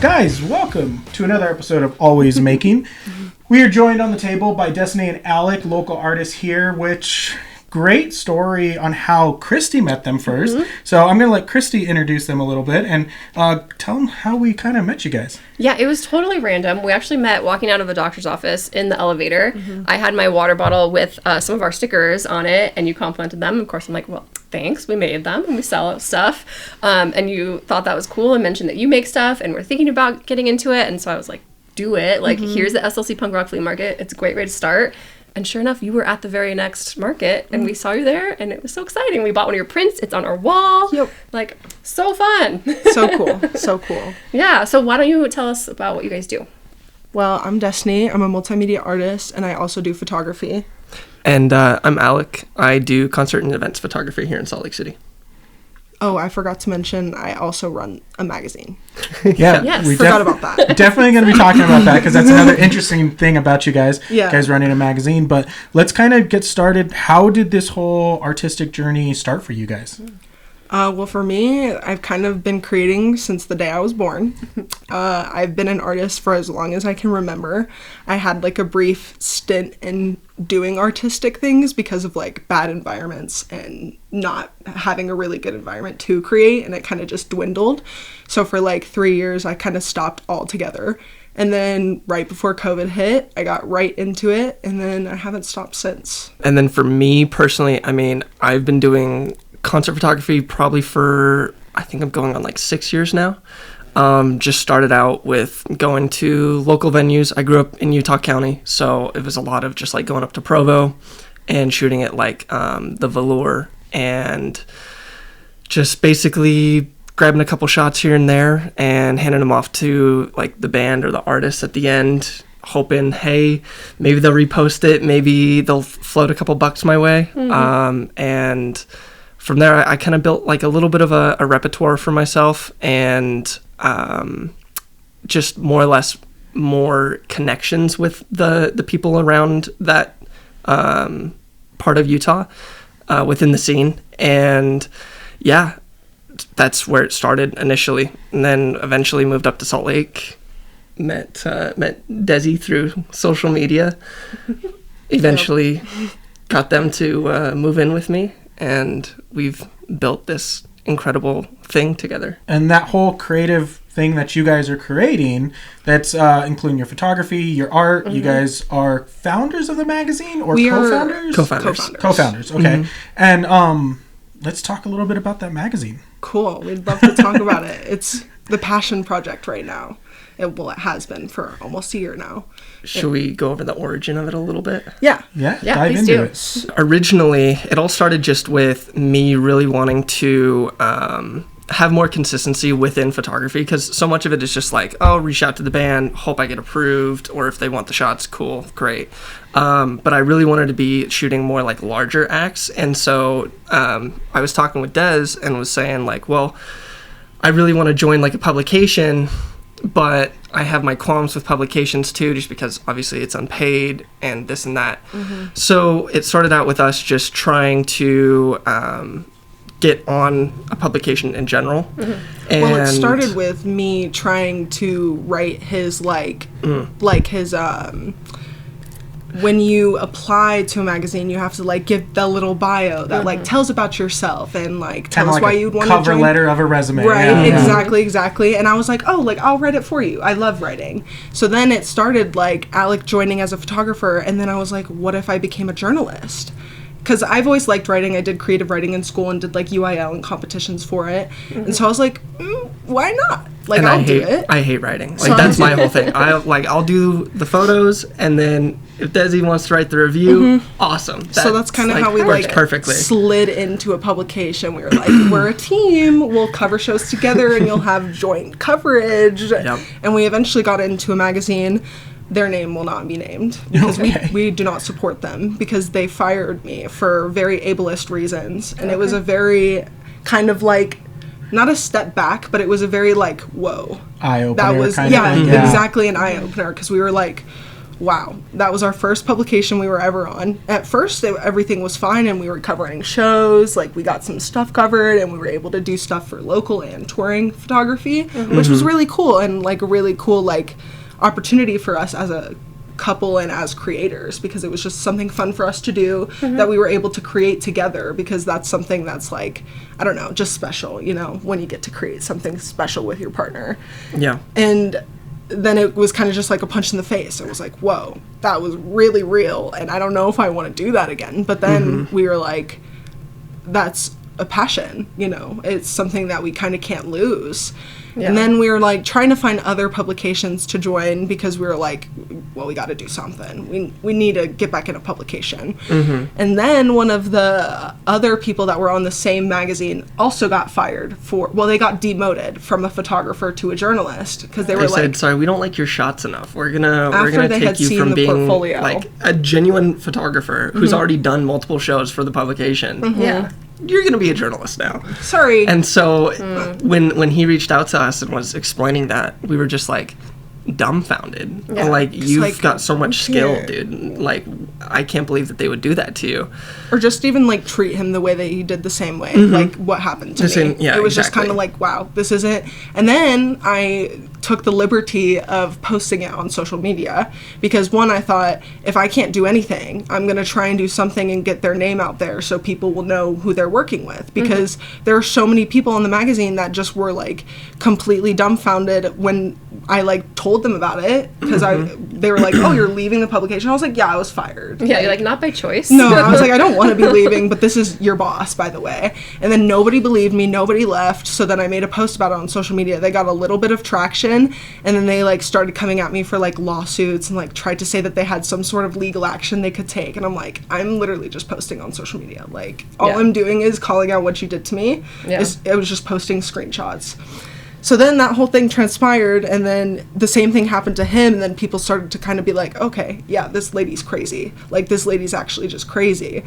Guys, welcome to another episode of Always Making. We are joined on the table by Destiny and Alec, local artists here, which great story on how Christy met them first. So I'm going to let Christy introduce them a little bit and tell them how we kind of met you guys. Yeah, it was totally random. We actually met walking out of the doctor's office in the elevator. I had my water bottle with some of our stickers on it, and you complimented them. Of course, I'm like, well, thanks. We made them, and we sell stuff. And you thought that was cool and mentioned that you make stuff, and we're thinking about getting into it. And so I was like, do it. Like, here's the SLC Punk Rock Flea Market. It's a great way to start. And sure enough, you were at the very next market, and we saw you there, and it was so exciting. We bought one of your prints. It's on our wall. Yep. Like, so fun. So cool. So cool. Yeah, so why don't you tell us about what you guys do? Well, I'm Destiny. I'm a multimedia artist, and I also do photography. And I'm Alec. I do concert and events photography here in Salt Lake City. Oh, I forgot to mention, I also run a magazine. Yeah, Yes. we Forgot about that. definitely going to be talking about that because that's another interesting thing about you guys. Yeah. You guys running a magazine. But let's kind of get started. How did this whole artistic journey start for you guys? Well, for me, I've kind of been creating since the day I was born. I've been an artist for as long as I can remember. I had like a brief stint in doing artistic things because of like bad environments and not having a really good environment to create, and it kind of just dwindled. So for like 3 years, I kind of stopped altogether. And then right before COVID hit, I got right into it, and then I haven't stopped since. And then for me personally, I mean, I've been doing concert photography probably for, I think I'm going on like 6 years now. Just started out with going to local venues. I grew up in Utah County, so it was a lot of just like going up to Provo and shooting at like the Velour and just basically grabbing a couple shots here and there and handing them off to like the band or the artist at the end, hoping, hey, maybe they'll repost it, maybe they'll float a couple bucks my way. And from there, I kind of built like a little bit of a repertoire for myself, and just more or less more connections with the people around that part of Utah within the scene. And yeah, that's where it started initially, and then eventually moved up to Salt Lake. Met Desi through social media. Eventually got them to move in with me, and we've built this incredible thing together. And that whole creative thing that you guys are creating, that's including your photography, your art, you guys are founders of the magazine or co-founders? Co-founders, okay. And let's talk a little bit about that magazine. Cool. We'd love to talk about it. It's the passion project right now. It has been for almost a year now. Should we go over the origin of it a little bit? Yeah. Yeah, Yeah, dive please into do. it. Originally, it all started just with me really wanting to have more consistency within photography, because so much of it is just like, oh, reach out to the band, hope I get approved, or if they want the shots, cool, great. But I really wanted to be shooting more like larger acts, and so I was talking with Des and was saying like, well, I really want to join like a publication, but I have my qualms with publications too, just because obviously it's unpaid and this and that. So it started out with us just trying to get on a publication in general. And Well, it started with me trying to write his when you apply to a magazine, you have to like give the little bio that like tells about yourself and like tell Kinda us like why a you'd want to join. cover letter of a resume. Right, Yeah. exactly. And I was like, oh, like I'll write it for you. I love writing. So then it started like Alec joining as a photographer, and then I was like, what if I became a journalist? Because I've always liked writing. I did creative writing in school and did like UIL and competitions for it. And so I was like, why not? Like, and I'll do it. I hate writing. Like, that's my whole thing. I'll do the photos, and then if Desi wants to write the review, awesome. So that's kind of like, how we works like perfectly. slid into a publication. We were like, we're a team. We'll cover shows together, and you'll have joint coverage. Yep. And we eventually got into a magazine. Their name will not be named because we do not support them, because they fired me for very ableist reasons. And it was a very kind of like, not a step back, but it was a very like, whoa. Eye-opener That was, kind of thing. exactly, an eye-opener, because we were like, wow, that was our first publication we were ever on. At first, everything was fine, and we were covering shows. Like, we got some stuff covered, and we were able to do stuff for local and touring photography, which was really cool, and, like, a really cool, like, opportunity for us as a couple and as creators, because it was just something fun for us to do that we were able to create together, because that's something that's, like, I don't know, just special, you know, when you get to create something special with your partner. Yeah. And then it was kind of just like a punch in the face. It was like, whoa, that was really real, and I don't know if I want to do that again. But then we were like, that's a passion, you know, it's something that we kind of can't lose. And then we were like trying to find other publications to join, because we were like, well, we got to do something. We need to get back into publication. And then one of the other people that were on the same magazine also got fired they got demoted from a photographer to a journalist, because they were said, sorry, we don't like your shots enough. We're gonna take you from being portfolio, like a genuine photographer who's already done multiple shows for the publication. Yeah. You're going to be a journalist now. Sorry. And so when he reached out to us and was explaining that, we were just like dumbfounded. Yeah. Like, you've like, got so much skill, yeah. dude. Like, I can't believe that they would do that to you. Or just even, like, treat him the way that he did the same way. Like, what happened to me. Yeah, it was just exactly. kind of like, wow, this isn't... And then I took the liberty of posting it on social media, because, one, I thought, if I can't do anything, I'm going to try and do something and get their name out there so people will know who they're working with. Because there are so many people in the magazine that just were, like, completely dumbfounded when I, like, told them about it, because they were like, oh, you're leaving the publication? I was like, yeah, I was fired. Yeah, you're like, not by choice. No, I was like, I don't want to be leaving, but this is your boss, by the way. And then nobody believed me, nobody left, so then I made a post about it on social media. They got a little bit of traction, and then they, like, started coming at me for, like, lawsuits, and, like, tried to say that they had some sort of legal action they could take, and I'm like, I'm literally just posting on social media. Like, all I'm doing is calling out what you did to me. Yeah. I was just posting screenshots. So then that whole thing transpired, and then the same thing happened to him, and then people started to kind of be like, okay, yeah, this lady's crazy. Like, this lady's actually just crazy.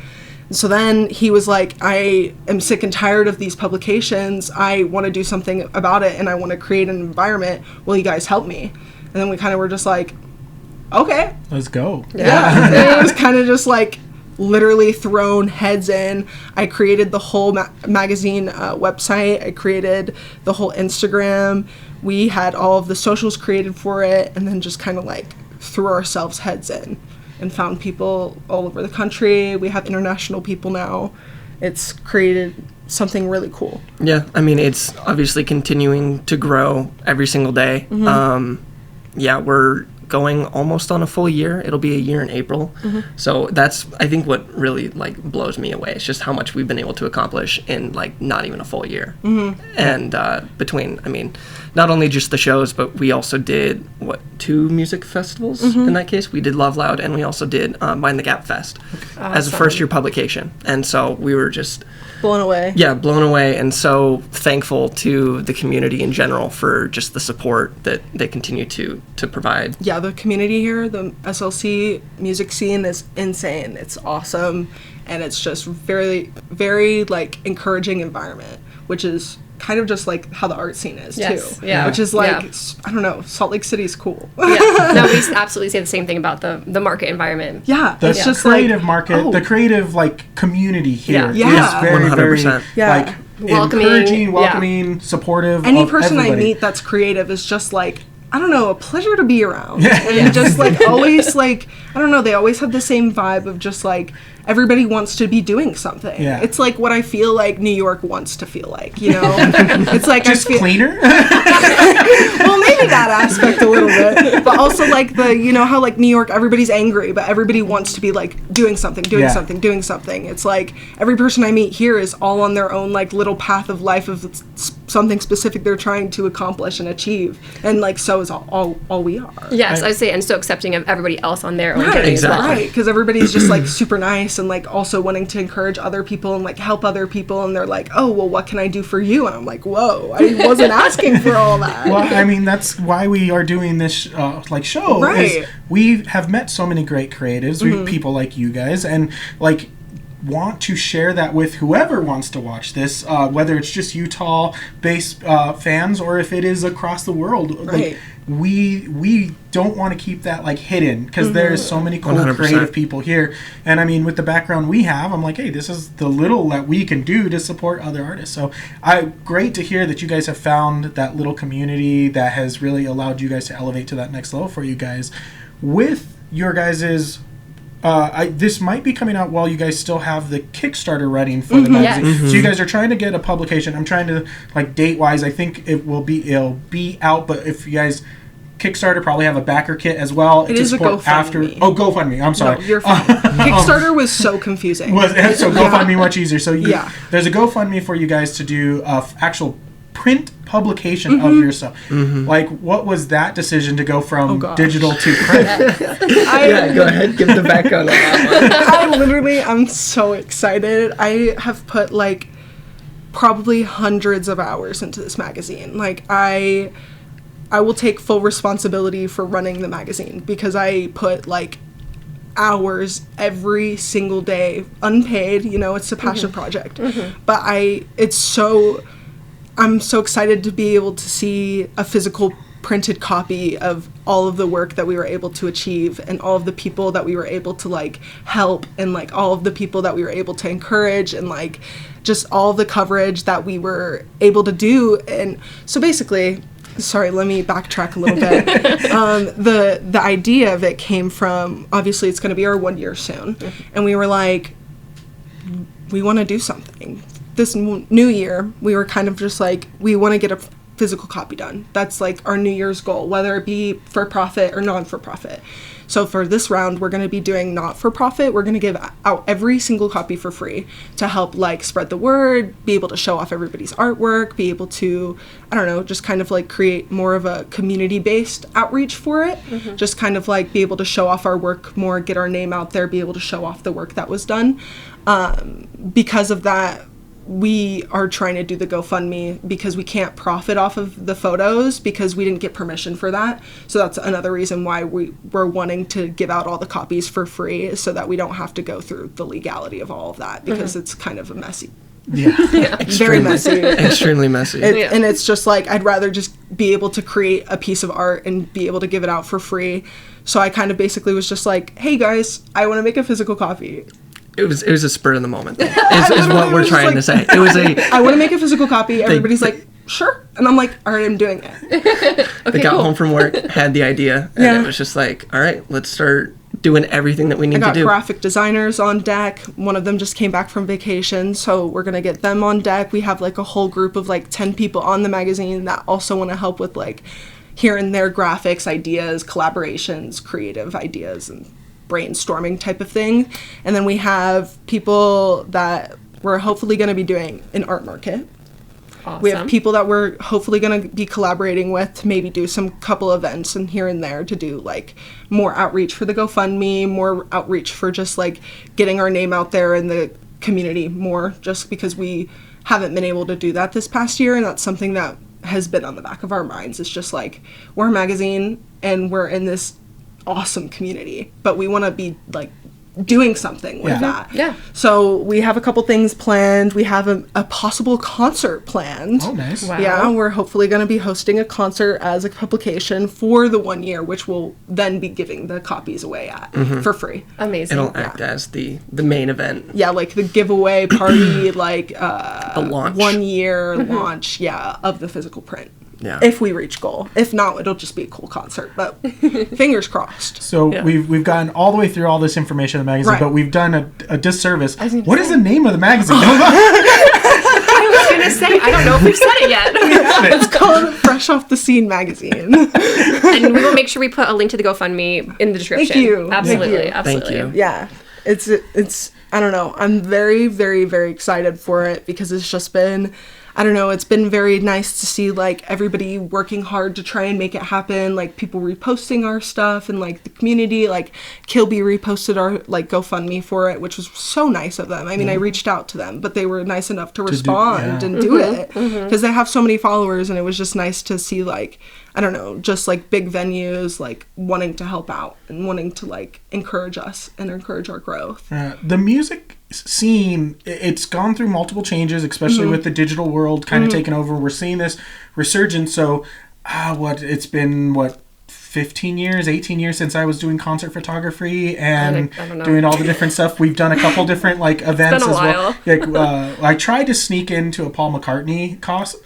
So then he was like, I am sick and tired of these publications. I want to do something about it, and I want to create an environment. Will you guys help me? And then we kind of were just like, okay. Let's go. Yeah. And it was kind of just like literally thrown heads in. I created the whole magazine website. I created the whole Instagram. We had all of the socials created for it, and then just kind of like threw ourselves heads in and found people all over the country. We have international people now. It's created something really cool. Yeah, I mean, it's obviously continuing to grow every single day. Yeah, we're going almost on a full year. It'll be a year in April. So that's, I think, what really, like, blows me away. It's just how much we've been able to accomplish in, like, not even a full year. And between, I mean, not only just the shows, but we also did, 2 music festivals in that case? We did Love Loud, and we also did Mind the Gap Fest as a first-year publication. And so we were just... blown away. Yeah, blown away, and so thankful to the community in general for just the support that they continue to provide. Yeah, the community here, the SLC music scene is insane. It's awesome, and it's just very, very, like, encouraging environment, which is kind of just like how the art scene is too. Yeah. Which is like, I don't know, Salt Lake City's cool. Yeah. No, we absolutely say the same thing about the market environment. Yeah. The It's just creative like, market, the creative, like, community here Yeah. is very, 100%. very, Yeah. like, Welcoming, encouraging, welcoming, supportive any of person everybody. I meet that's creative is just like, I don't know, a pleasure to be around. And just like always like, I don't know, they always have the same vibe of just like, everybody wants to be doing something. Yeah. It's like what I feel like New York wants to feel like, you know? It's like Just I feel cleaner? well, maybe that aspect a little bit, but also like the, you know how like New York, everybody's angry, but everybody wants to be like doing something. It's like every person I meet here is all on their own like little path of life of something specific they're trying to accomplish and achieve, and like so is all we are. Yes, I'd say, and so accepting of everybody else on their own Right, journey as well. right, because everybody's just like super nice and like also wanting to encourage other people and like help other people, and they're like, oh well, what can I do for you? And I'm like, whoa, I wasn't asking for all that. Well, I mean, that's why we are doing this like show. Right. Is we have met so many great creatives, people like you guys, and like want to share that with whoever wants to watch this, whether it's just Utah-based fans or if it is across the world. Right. Like, we don't want to keep that like hidden, because there's so many cool 100%. creative people here. And I mean, with the background we have, I'm like, hey, this is the little that we can do to support other artists. So great to hear that you guys have found that little community that has really allowed you guys to elevate to that next level for you guys. With your guys's this might be coming out while you guys still have the Kickstarter running for the magazine. Yes. So you guys are trying to get a publication. I'm trying to, like, date wise, I think it'll be out, but if you guys Kickstarter probably have a backer kit as well. It is a GoFundMe. GoFundMe. I'm sorry. No, you're fine. Kickstarter was so confusing. So GoFundMe much easier. So Yeah. there's a GoFundMe for you guys to do actual print publication of your stuff. Like, what was that decision to go from digital to print? Yeah, go ahead, give the background on that one. I'm so excited. I have put like probably hundreds of hours into this magazine. Like, I will take full responsibility for running the magazine, because I put like hours every single day, unpaid, it's a passion project. But I'm so excited to be able to see a physical printed copy of all of the work that we were able to achieve, and all of the people that we were able to like help, and like all of the people that we were able to encourage, and like just all the coverage that we were able to do. And so basically, sorry, let me backtrack a little bit. The idea of it came from, obviously it's going to be our 1 year soon, and we were like, we want to do something. This new year, we were kind of just like, we want to get a physical copy done. That's like our New Year's goal, whether it be for profit or non-for-profit. So for this round, we're going to be doing not-for-profit. We're going to give out every single copy for free to help like spread the word, be able to show off everybody's artwork, be able to, I don't know, just kind of like create more of a community-based outreach for it. Just kind of like be able to show off our work more, get our name out there, be able to show off the work that was done. Because of that, we are trying to do the GoFundMe, because we can't profit off of the photos because we didn't get permission for that. So that's another reason why we're wanting to give out all the copies for free, is so that we don't have to go through the legality of all of that, because it's kind of a messy. Very messy. Extremely messy. And it's just like, I'd rather just be able to create a piece of art and be able to give it out for free. So I kind of basically was just like, hey guys, I want to make a physical copy. It was a spur of the moment thing, is what we're trying to say. It was I want to make a physical copy. Everybody's like, sure. And I'm like, all right, I'm doing it. They got home from work, had the idea, and it was just like, all right, let's start doing everything that we need to do. I got graphic designers on deck. One of them just came back from vacation, so we're going to get them on deck. We have like a whole group of like 10 people on the magazine that also want to help with like here and there graphics, ideas, collaborations, creative ideas, and brainstorming type of thing. And then we have people that we're hopefully going to be doing an art market. Awesome. We have people that we're hopefully going to be collaborating with to maybe do some couple events and here and there to do like more outreach for the GoFundMe, more outreach for just like getting our name out there in the community more, just because we haven't been able to do that this past year. And that's something that has been on the back of our minds. It's just like, we're a magazine and we're in this awesome community, but we want to be like doing something with that. Yeah. So we have a couple things planned. We have a possible concert planned. Oh, nice. Wow. Yeah, we're hopefully going to be hosting a concert as a publication for the 1 year, which we'll then be giving the copies away at for free. Amazing. It'll act as the main event. Yeah, like the giveaway party, like The launch. 1 year launch, of the physical print. Yeah. If we reach goal. If not, it'll just be a cool concert. But fingers crossed. So we've gotten all the way through all this information in the magazine, Right. but we've done a disservice. What is the name of the magazine? I was going to say, I don't know if we've said it yet. It's called Fresh Off the Scene magazine. And we will make sure we put a link to the GoFundMe in the description. Thank you. Absolutely. Thank you. Absolutely. Thank you. Yeah. It's I don't know. I'm very, very, very excited for it, because it's just been, I don't know, it's been very nice to see like everybody working hard to try and make it happen, like people reposting our stuff, and like the community, like Kilby reposted our like GoFundMe for it, which was so nice of them. I mean, I reached out to them, but they were nice enough to respond and do it, because they have so many followers, and it was just nice to see like, I don't know, just like big venues, like wanting to help out and wanting to like encourage us and encourage our growth. The music scene, it's gone through multiple changes, especially with the digital world kind of taking over. We're seeing this resurgence. So it's been 15 years, 18 years since I was doing concert photography and I don't know. doing all the different stuff. We've done a couple different like events been a as while. well. I tried to sneak into a Paul McCartney concert.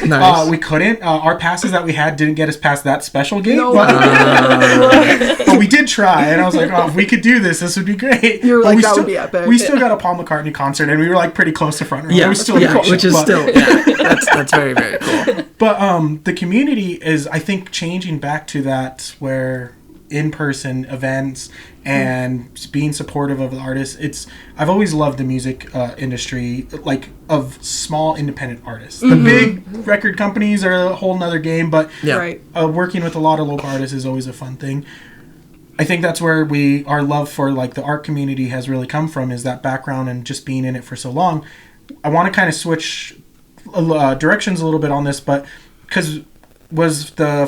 Nice. We couldn't. Our passes that we had didn't get us past that special gate. No. But we did try, and I was like, if we could do this would be great. You were But like, we that still, would be epic. We still got a Paul McCartney concert, and we were like pretty close to front row. Yeah, It was still yeah, cool, which is but- still that's very, very cool. But the community is, I think, changing back to that where in-person events and being supportive of the artists. I've always loved the music industry, like of small independent artists. The big record companies are a whole nother game, but Yeah. Right. working with a lot of local artists is always a fun thing. I think that's where our love for like the art community has really come from, is that background and just being in it for so long. I want to kind of switch directions a little bit on this, but because was the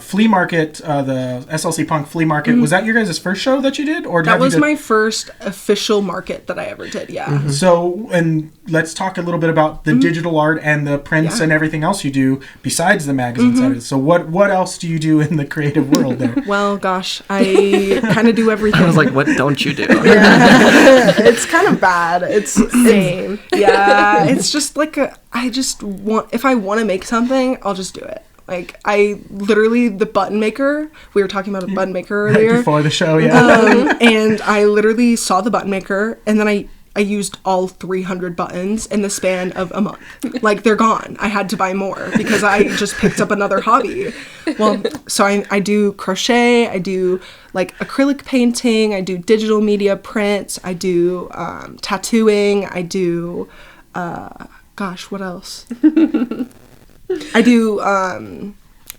flea market, the SLC Punk flea market, was that your guys' first show that you did? Or That was my first official market that I ever did, yeah. So, and let's talk a little bit about the digital art and the prints Yeah. and everything else you do besides the magazine side. So what else do you do in the creative world there? Well, gosh, I kind of do everything. I was like, what don't you do? It's kind of bad. It's Same. yeah, it's just like if I want to make something, I'll just do it. Like I literally, the button maker, we were talking about a button maker earlier. Before the show, yeah. And I literally saw the button maker, and then I used all 300 buttons in the span of a month. Like they're gone. I had to buy more because I just picked up another hobby. Well, so I do crochet, I do like acrylic painting, I do digital media prints, I do tattooing, I do, what else? I do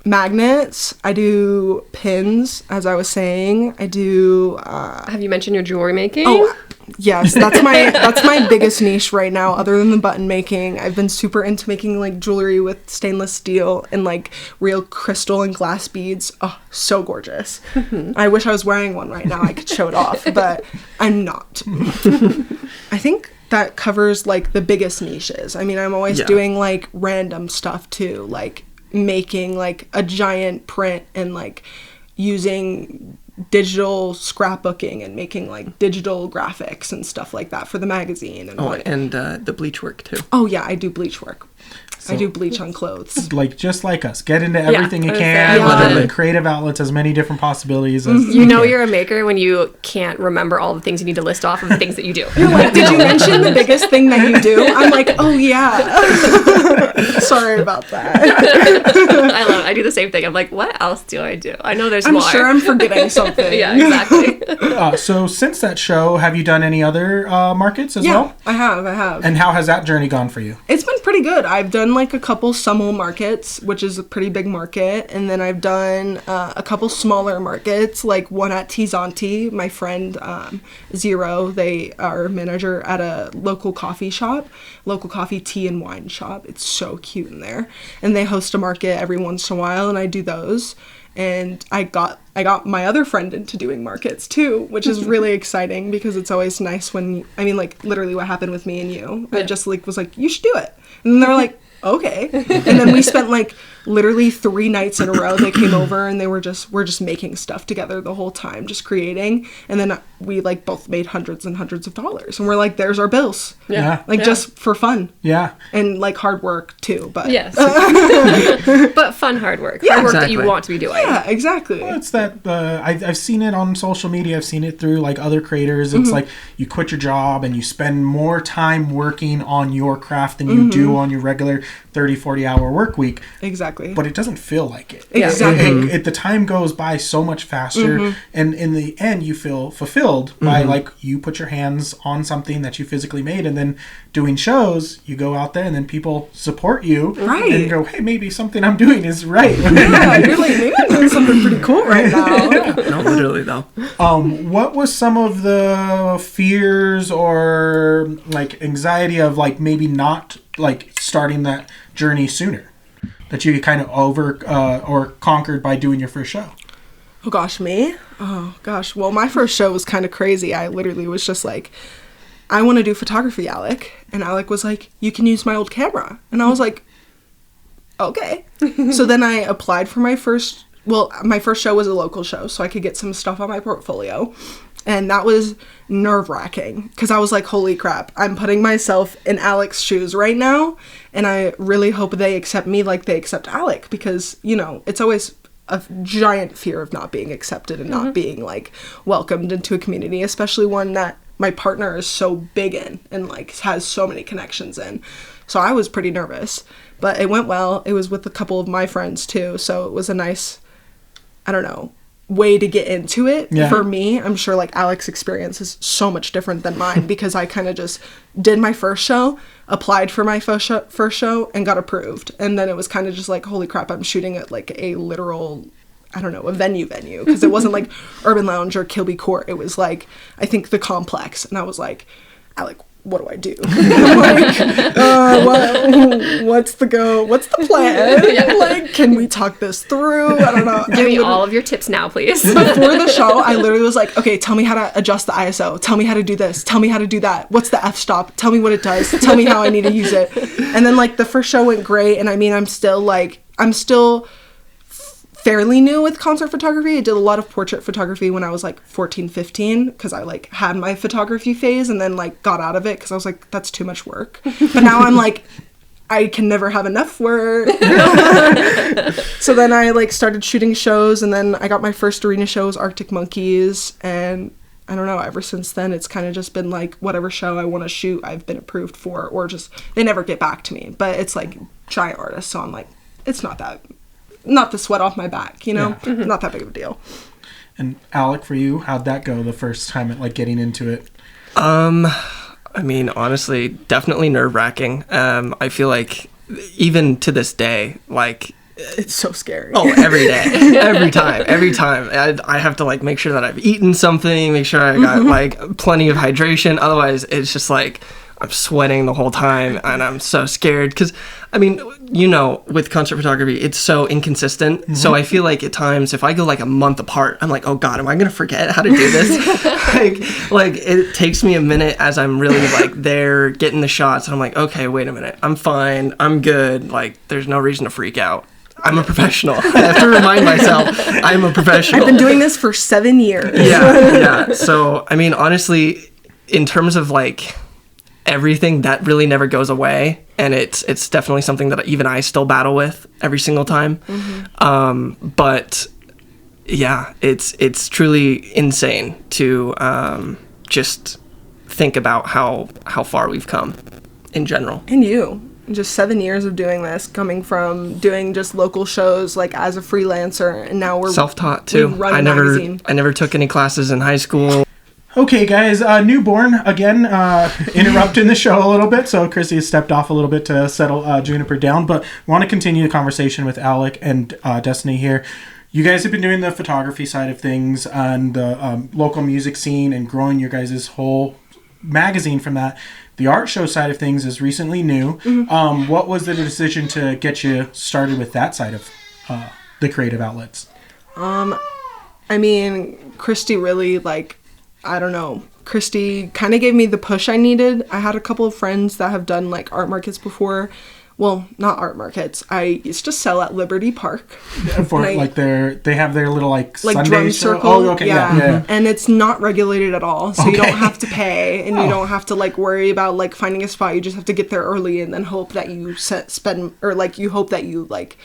magnets, I do pins, as I was saying, I do Have you mentioned your jewelry making? oh yes, that's my biggest niche right now, other than the button making. I've been super into making like jewelry with stainless steel and like real crystal and glass beads. Oh, so gorgeous. I wish I was wearing one right now. I could show it off, but I'm not. I think that covers like the biggest niches. I mean, I'm always doing like random stuff too, like making like a giant print and like using digital scrapbooking and making like digital graphics and stuff like that for the magazine. And The bleach work too. oh yeah, I do bleach work. I do bleach on clothes. Like just like us, get into everything you I was can. saying, yeah. The creative outlets, as many different possibilities as You know you're a maker when you can't remember all the things you need to list off of the things that you do. You're like, did you mention the biggest thing that you do? I'm like, oh yeah. Sorry about that. I love it. I do the same thing. I'm like, what else do I do? I know there's I'm more. sure I'm forgetting something. Yeah, exactly. So since that show, have you done any other markets as Yeah, well? I have. And how has that journey gone for you? It's been pretty good. I've done like a couple Summel markets, which is a pretty big market, and then I've done a couple smaller markets, like one at Tizanti. My friend Zero, they are manager at a local coffee tea and wine shop. It's so cute in there, and they host a market every once in a while, and I do those. And I got my other friend into doing markets too, which is really exciting because it's always nice when like literally what happened with me and you. I just like was like, you should do it, and they're like, okay. And then we spent like literally 3 nights in a row. They came over and we're just making stuff together the whole time, just creating. And then we like both made hundreds and hundreds of dollars, and we're like, there's our bills. Yeah. Like just for fun. Yeah. And like hard work too, but Yes. But fun hard work. Yeah, Hard work that you exactly. want to be doing. yeah, exactly. Well, it's that I've seen it on social media. I've seen it through like other creators. It's like you quit your job and you spend more time working on your craft than you do on your regular 30-40 hour work week. Exactly. But it doesn't feel like it. Exactly. The time goes by so much faster, and in the end you feel fulfilled by like you put your hands on something that you physically made, and then doing shows, you go out there and then people support you, Right. and go, hey, maybe something I'm doing is right. Yeah, you're like, maybe I'm doing something pretty cool right now. No, literally though. What was some of the fears or like anxiety of like maybe not like starting that journey sooner? that you kind of or conquered by doing your first show? Oh gosh, me? Oh gosh. Well, my first show was kind of crazy. I literally was just like, I want to do photography, Alec. And Alec was like, you can use my old camera. And I was like, okay. So then I applied for my first show was a local show, so I could get some stuff on my portfolio. And that was nerve-wracking because I was like, holy crap, I'm putting myself in Alec's shoes right now. And I really hope they accept me like they accept Alec, because, you know, it's always a giant fear of not being accepted and not being like welcomed into a community, especially one that my partner is so big in and like has so many connections in. So I was pretty nervous, but it went well. It was with a couple of my friends too, so it was a nice, I don't know, way to get into it. For me. I'm sure like Alec's experience is so much different than mine because I kind of just did my first show, applied for my first show and got approved, and then it was kind of just like, holy crap, I'm shooting at like a literal, I don't know, a venue because it wasn't like Urban Lounge or Kilby Court. It was like, I think the Complex. And I was like, Alec, what do I do? I'm like, what's the plan? Like, can we talk this through? I don't know. Give me all of your tips now, please. Before the show, I literally was like, okay, tell me how to adjust the ISO. Tell me how to do this. Tell me how to do that. What's the f-stop? Tell me what it does. Tell me how I need to use it. And then like the first show went great. And I mean, I'm still fairly new with concert photography. I did a lot of portrait photography when I was like 14, 15 because I like had my photography phase and then like got out of it because I was like, that's too much work. But now I'm like, I can never have enough work. So then I like started shooting shows, and then I got my first arena show was Arctic Monkeys, and I don't know, ever since then it's kind of just been like whatever show I want to shoot I've been approved for, or just they never get back to me. But it's like giant artists, so I'm like, it's not the sweat off my back, you know? Yeah. Not that big of a deal. And Alec, for you, how'd that go the first time at like getting into it? I mean, honestly, definitely nerve-wracking. I feel like even to this day, like, it's so scary. Oh, every day, every time. I have to like make sure that I've eaten something, make sure I got like plenty of hydration. Otherwise, it's just like I'm sweating the whole time and I'm so scared because, I mean, you know, with concert photography, it's so inconsistent. Mm-hmm. So I feel like at times if I go like a month apart, I'm like, oh God, am I going to forget how to do this? like it takes me a minute as I'm really like there getting the shots. And I'm like, okay, wait a minute. I'm fine. I'm good. Like there's no reason to freak out. I'm a professional. I have to remind myself I'm a professional. I've been doing this for 7 years. Yeah. So, I mean, honestly, in terms of like everything, that really never goes away, and it's definitely something that even I still battle with every single time. Mm-hmm. But yeah, it's truly insane to just think about how far we've come in general. And you, just 7 years of doing this, coming from doing just local shows like as a freelancer, and now we're self-taught too. I never took any classes in high school. Okay, guys, Newborn, again, interrupting the show a little bit, so Chrissy has stepped off a little bit to settle Juniper down, but want to continue the conversation with Alec and Destiny here. You guys have been doing the photography side of things and the local music scene and growing your guys' whole magazine from that. The art show side of things is recently new. Mm-hmm. What was the decision to get you started with that side of the creative outlets? I mean, Christy really, like, I don't know. Christy kind of gave me the push I needed. I had a couple of friends that have done like art markets before. Well, not art markets. I used to sell at Liberty Park. For like they have their little like Sunday drum show. circle. Oh, okay, yeah. And it's not regulated at all, so you don't have to pay, and you don't have to like worry about like finding a spot. You just have to get there early, and then hope that you hope that you like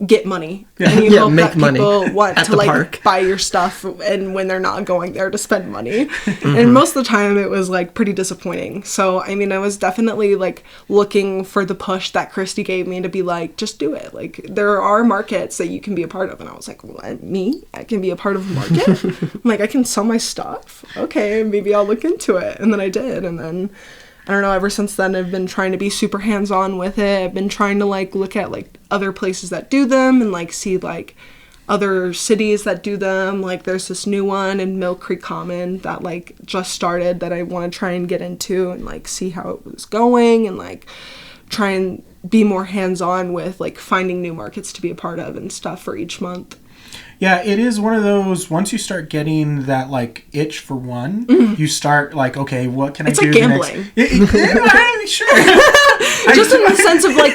get money, and you hope make that people want to like park. Buy your stuff, and when they're not going there to spend money. Mm-hmm. And most of the time it was like pretty disappointing. So I mean, I was definitely like looking for the push that Christy gave me to be like, just do it. Like there are markets that you can be a part of, and I was like, well, I can be a part of a market. I'm like, I can sell my stuff. Okay, maybe I'll look into it. And then I did, and then I don't know, ever since then I've been trying to be super hands-on with it. I've been trying to like look at like other places that do them and like see like other cities that do them. Like there's this new one in Mill Creek Common that like just started that I want to try and get into and like see how it was going, and like try and be more hands-on with like finding new markets to be a part of and stuff for each month. Yeah, it is one of those, once you start getting that, like, itch for one, you start, like, okay, what can I do? It's like gambling. Sure. Just in the sense of, like,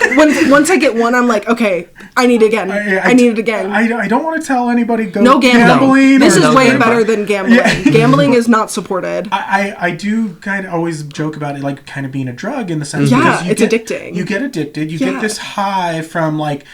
once I get one, I'm like, okay, I need it again. I need it again. I don't want to tell anybody go no gambling. This is way gambling. better than gambling. Yeah. Gambling is not supported. I do kind of always joke about it, like, kind of being a drug in the sense because it's addicting. You get addicted. You get this high from, like,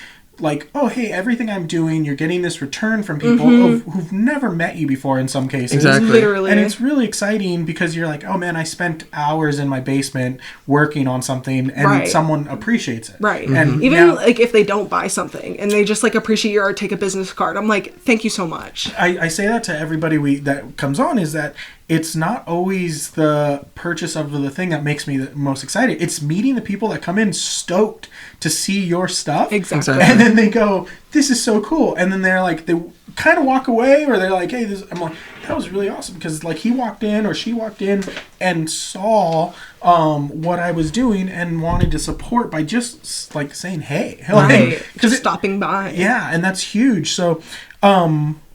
oh, hey, everything I'm doing, you're getting this return from people who've never met you before in some cases. Exactly. Literally. And it's really exciting because you're like, oh, man, I spent hours in my basement working on something and someone appreciates it. Right. And even now, like if they don't buy something and they just like appreciate your art, take a business card, I'm like, thank you so much. I say that to everybody that comes on is that it's not always the purchase of the thing that makes me the most excited. It's meeting the people that come in stoked to see your stuff. Exactly. And then they go, this is so cool. And then they're like, they kind of walk away or they're like, hey, I'm like, that was really awesome. Because like he walked in or she walked in and saw what I was doing and wanted to support by just like saying, hey. Right. Just stopping by. Yeah. And that's huge. So,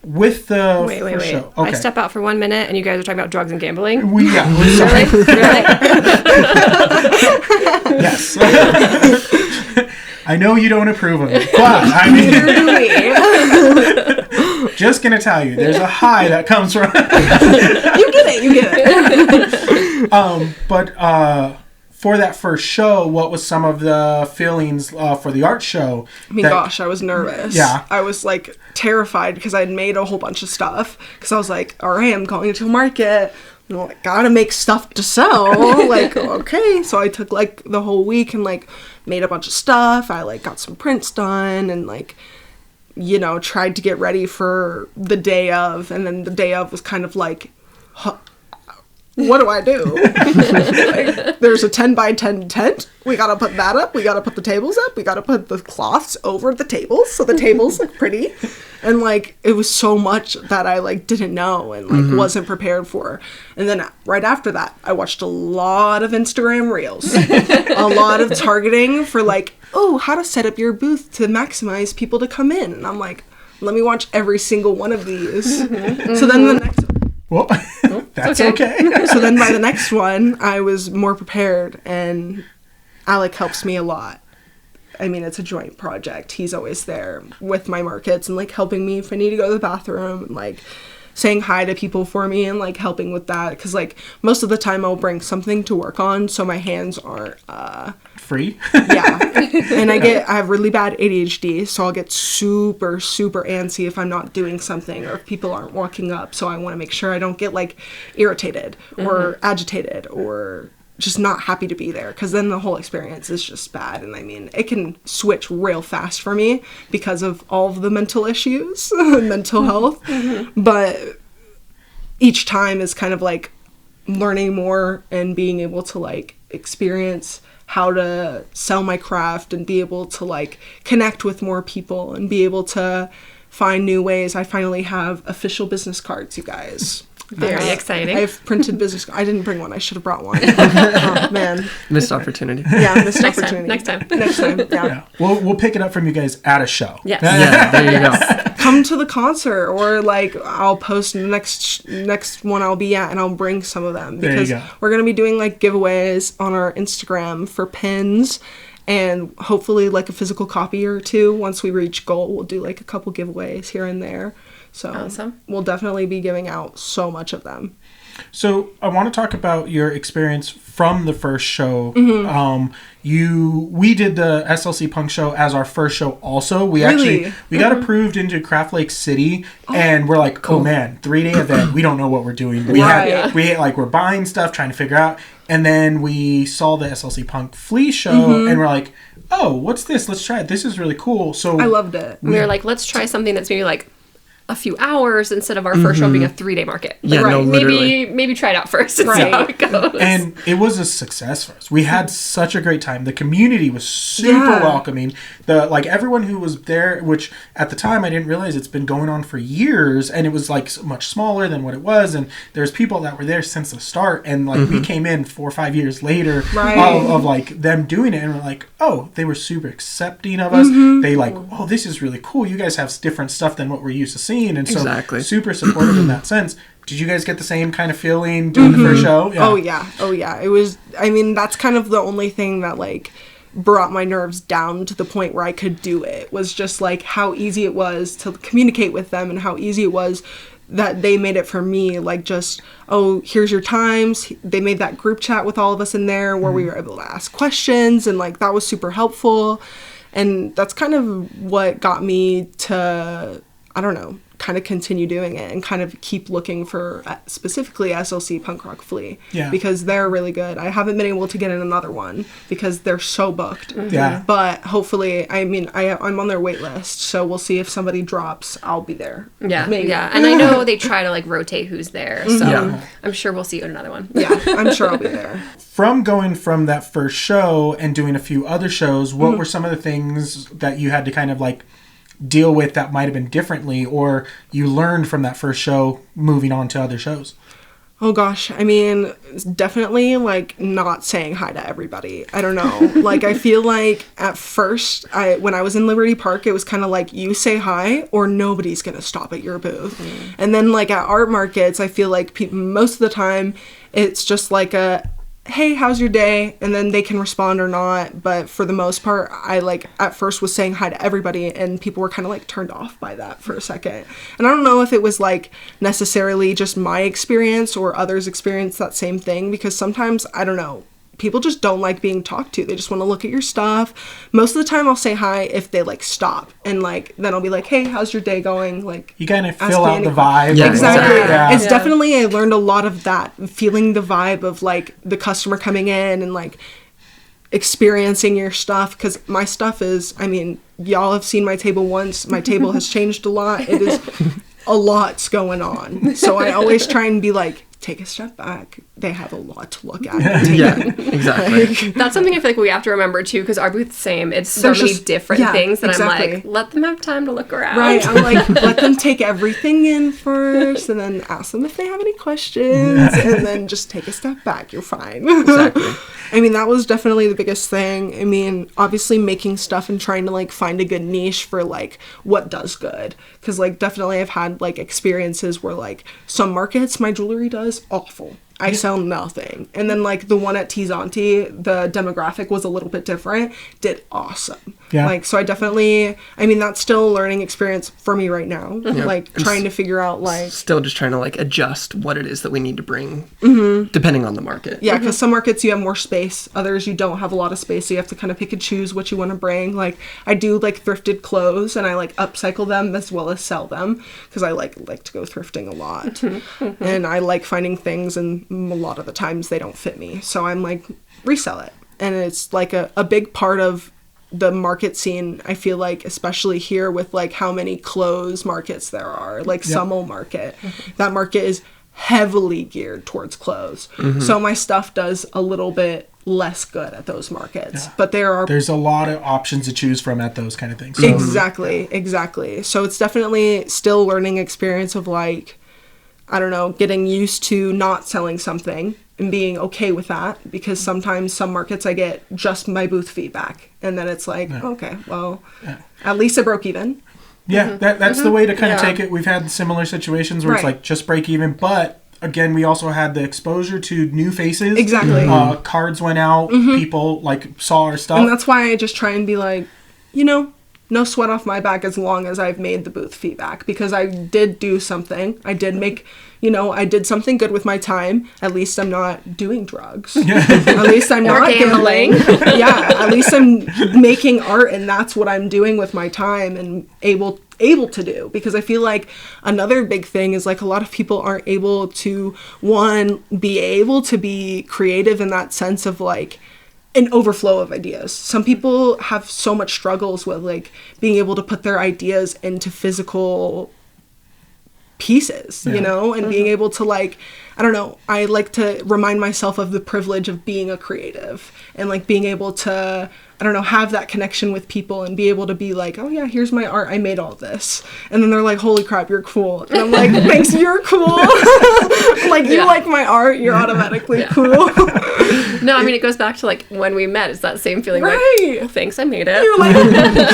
with the wait. show. Okay. I step out for 1 minute, and you guys are talking about drugs and gambling. We're Really? Yes. I know you don't approve of it, but I mean, just gonna tell you, there's a high that comes from. You get it. But for that first show, what was some of the feelings for the art show? I mean, gosh, I was nervous. Yeah. I was, like, terrified because I had made a whole bunch of stuff. Because I was like, all right, I'm going to a market. You know, I gotta make stuff to sell. Like, okay. So I took, like, the whole week and, like, made a bunch of stuff. I, like, got some prints done and, like, you know, tried to get ready for the day of. And then the day of was kind of like, what do I do? Like, there's a 10 by 10 tent. We gotta put that up. We gotta put the tables up. We gotta put the cloths over the tables so the tables look pretty. And like it was so much that I like didn't know and like wasn't prepared for. And then right after that, I watched a lot of Instagram reels, a lot of targeting for like, oh, how to set up your booth to maximize people to come in. And I'm like, let me watch every single one of these. So then the next. Well, that's okay. So then by the next one, I was more prepared, and Alec helps me a lot. I mean, it's a joint project. He's always there with my markets and, like, helping me if I need to go to the bathroom and, like, saying hi to people for me and, like, helping with that. Because, like, most of the time I'll bring something to work on so my hands aren't... free. Yeah. And I have really bad ADHD, so I'll get super, super antsy if I'm not doing something or if people aren't walking up. So I want to make sure I don't get, like, irritated or agitated or just not happy to be there, because then the whole experience is just bad. And I mean, it can switch real fast for me because of all of the mental issues, mental health. But each time is kind of like learning more and being able to like experience how to sell my craft and be able to like connect with more people and be able to find new ways. I finally have official business cards, you guys. Very exciting. I've printed business. I didn't bring one. I should have brought one. Oh, man. Missed opportunity. Yeah, missed opportunity. Next time. Yeah. We'll pick it up from you guys at a show. Yes. Yeah, there you go. Come to the concert, or like I'll post the next one I'll be at, and I'll bring some of them because we're gonna be doing like giveaways on our Instagram for pins. And hopefully like a physical copy or two. Once we reach goal, we'll do like a couple giveaways here and there. So awesome. We'll definitely be giving out so much of them. So I want to talk about your experience from the first show. We did the SLC Punk show as our first show also. We got approved into Craft Lake City, and we're like, oh man, 3-day event. We don't know what we're doing. We're buying stuff, trying to figure out. And then we saw the SLC Punk Flea show, and we're like, oh, what's this? Let's try it. This is really cool. So I loved it. We were like, let's try something that's maybe like a few hours instead of our first show being a 3-day market. Yeah, Like, no, literally. maybe try it out first and see Right. how it goes. And it was a success for us. We had such a great time. The community was super Yeah. welcoming. Everyone who was there, which at the time I didn't realize it's been going on for years, and it was like much smaller than what it was. And there's people that were there since the start, and like we came in 4 or 5 years later Right. of like them doing it, and we're like, oh, they were super accepting of us. They like, oh, this is really cool. You guys have different stuff than what we're used to seeing, and so Exactly. super supportive in that sense. Did you guys get the same kind of feeling doing the first show? Oh yeah. It was, I mean, that's kind of the only thing that like brought my nerves down to the point where I could do it, was just like how easy it was to communicate with them, and how easy it was that they made it for me. Like, just, oh, here's your times. They made that group chat with all of us in there where we were able to ask questions, and like that was super helpful. And that's kind of what got me to, I don't know, kind of continue doing it and kind of keep looking for specifically SLC Punk Rock Flea. Yeah. Because they're really good. I haven't been able to get in another one because they're so booked. Yeah. But hopefully, I mean, I'm on their wait list, so we'll see if somebody drops. I'll be there. Yeah, Maybe. yeah. And I know they try to like rotate who's there, so Yeah. I'm sure we'll see you at another one. Yeah, I'm sure I'll be there. From going from that first show and doing a few other shows, what were some of the things that you had to kind of like deal with that might have been differently, or you learned from that first show moving on to other shows? Oh gosh, I mean, it's definitely like not saying hi to everybody. I don't know. Like, I feel like at first, when I was in Liberty Park, it was kind of like you say hi or nobody's gonna stop at your booth. And then like at art markets, I feel like people most of the time it's just like a, hey, how's your day? And then they can respond or not. But for the most part, I like at first was saying hi to everybody, and people were kind of like turned off by that for a second. And I don't know if it was like necessarily just my experience or others experience that same thing, because sometimes, I don't know, people just don't like being talked to. They just want to look at your stuff. Most of the time I'll say hi if they like stop, and like then I'll be like, hey, how's your day going? Like, You kind of ask fill me out the any- vibe. Yeah, Exactly. Yeah. It's definitely, I learned a lot of that, feeling the vibe of like the customer coming in and like experiencing your stuff, because my stuff is, I mean, y'all have seen my table once. My table has changed a lot. It is a lot's going on. So I always try and be like, take a step back. They have a lot to look at. Yeah, exactly. That's something I feel like we have to remember too, because our booth's the same. It's so There's many just- different yeah, things that exactly. I'm like, let them have time to look around. Right, I'm like, let them take everything in first, and then ask them if they have any questions, and then just take a step back. You're fine. Exactly. I mean, that was definitely the biggest thing. I mean, obviously making stuff and trying to like find a good niche for like what does good. Because like definitely I've had like experiences where like some markets my jewelry does awful. I sell nothing. And then like the one at Tizanti, the demographic was a little bit different, did awesome. Yeah. Like, so I definitely, I mean, that's still a learning experience for me right now. Like trying to figure out like, Still just trying to like adjust what it is that we need to bring, depending on the market. yeah, because some markets you have more space, others you don't have a lot of space, so you have to kind of pick and choose what you want to bring. Like, I do like thrifted clothes, and I like upcycle them as well as sell them, because I like to go thrifting a lot. And I like finding things, and a lot of the times they don't fit me, so I'm like, resell it. And it's like a big part of the market scene, I feel like, especially here with like how many clothes markets there are, like Summel Market. That market is heavily geared towards clothes. So my stuff does a little bit less good at those markets. But There's a lot of options to choose from at those kind of things. So, Exactly. So it's definitely still a learning experience of like, I don't know, getting used to not selling something and being okay with that, because sometimes some markets I get just my booth feedback, and then it's like, okay, well, at least I broke even. yeah, that's the way to kind of Yeah. take it. We've had similar situations where it's Right. like just break even, but again, we also had the exposure to new faces. Exactly. Cards went out. People like saw our stuff. And that's why I just try and be like, you know, no sweat off my back as long as I've made the booth feedback, because I did do something. I did make, you know, I did something good with my time. At least I'm not doing drugs. At least I'm not gambling. gambling. Yeah, at least I'm making art, and that's what I'm doing with my time and able to do. Because I feel like another big thing is like a lot of people aren't able to, one, be able to be creative in that sense of like an overflow of ideas. Some people have so much struggles with like being able to put their ideas into physical pieces, you know, and being able to like, I don't know, I like to remind myself of the privilege of being a creative and like being able to, I don't know, have that connection with people and be able to be like, oh yeah, here's my art, I made all this. And then they're like, holy crap, you're cool. And I'm like, thanks, you're cool. Like, you like my art, you're automatically cool. No, I mean, it goes back to like when we met. It's that same feeling, right? Like, well, thanks, I made it. You're like,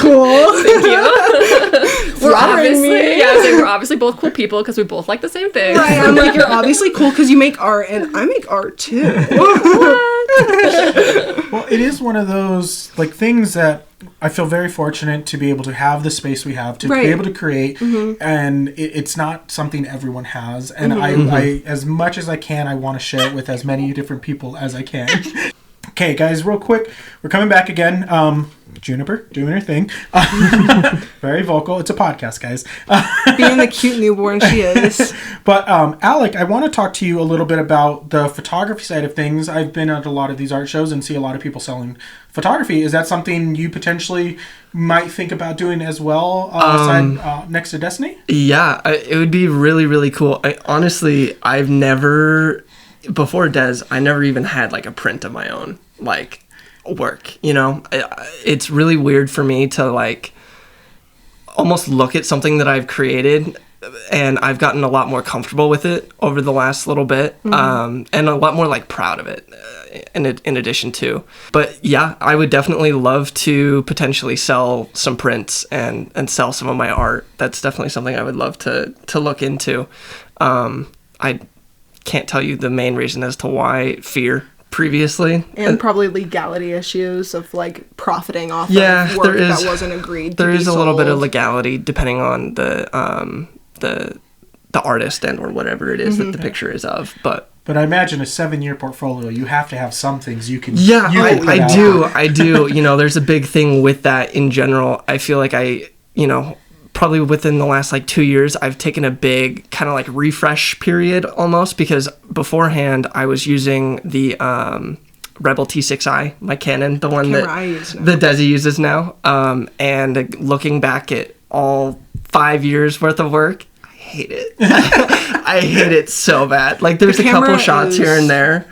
cool. Thank you. We're obviously, yeah, I was saying we're obviously both cool people because we both like the same things. Right, I'm like, you're obviously cool because you make art, and I make art too. Well, it is one of those like things that I feel very fortunate to be able to have the space we have to be able to create, and it's not something everyone has. And I, as much as I can, I want to share it with as many different people as I can. Okay, guys, real quick, we're coming back again. Juniper doing her thing. Very vocal. It's a podcast, guys. Being the cute newborn she is. But Alec, I want to talk to you a little bit about the photography side of things. I've been at a lot of these art shows and see a lot of people selling photography. Is that something you potentially might think about doing as well, next to Destiny? Yeah, it would be really, really cool. Honestly, I've never, before Des, I never even had like a print of my own, like, work, you know. It's really weird for me to like almost look at something that I've created, and I've gotten a lot more comfortable with it over the last little bit, and a lot more like proud of it in addition to. But yeah, I would definitely love to potentially sell some prints and sell some of my art. That's definitely something I would love to look into. I can't tell you the main reason as to why. Fear previously, and probably legality issues of like profiting off of work there is, that wasn't agreed to there be is a sold. little bit of legality depending on the artist and or whatever it is that the picture is of, but I imagine a 7-year portfolio, you have to have some things you can. I do. You know, there's a big thing with that in general. I feel like probably within the last like 2 years, I've taken a big kind of like refresh period almost, because beforehand I was using the Rebel T6i, my Canon, the one that Desi uses now. And looking back at all 5 years worth of work, I hate it. I hate it so bad. Like there's a couple shots here and there.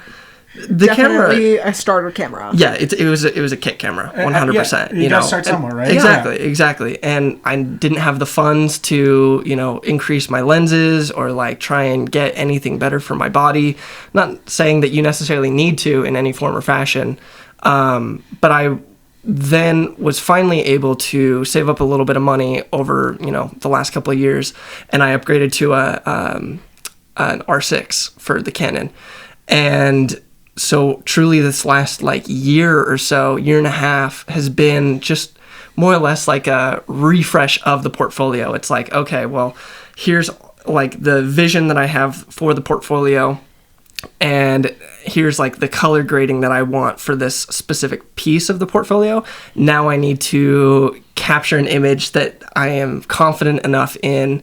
The camera, a starter camera. Yeah, it was a kit camera, 100%. You gotta start somewhere, right? Exactly. And I didn't have the funds to, increase my lenses or like try and get anything better for my body. Not saying that you necessarily need to in any form or fashion, but I then was finally able to save up a little bit of money over the last couple of years, and I upgraded to an R6 for the Canon, and so truly this last like year or so, year and a half, has been just more or less like a refresh of the portfolio. It's like, okay, well, here's like the vision that I have for the portfolio, and here's like the color grading that I want for this specific piece of the portfolio. Now I need to capture an image that I am confident enough in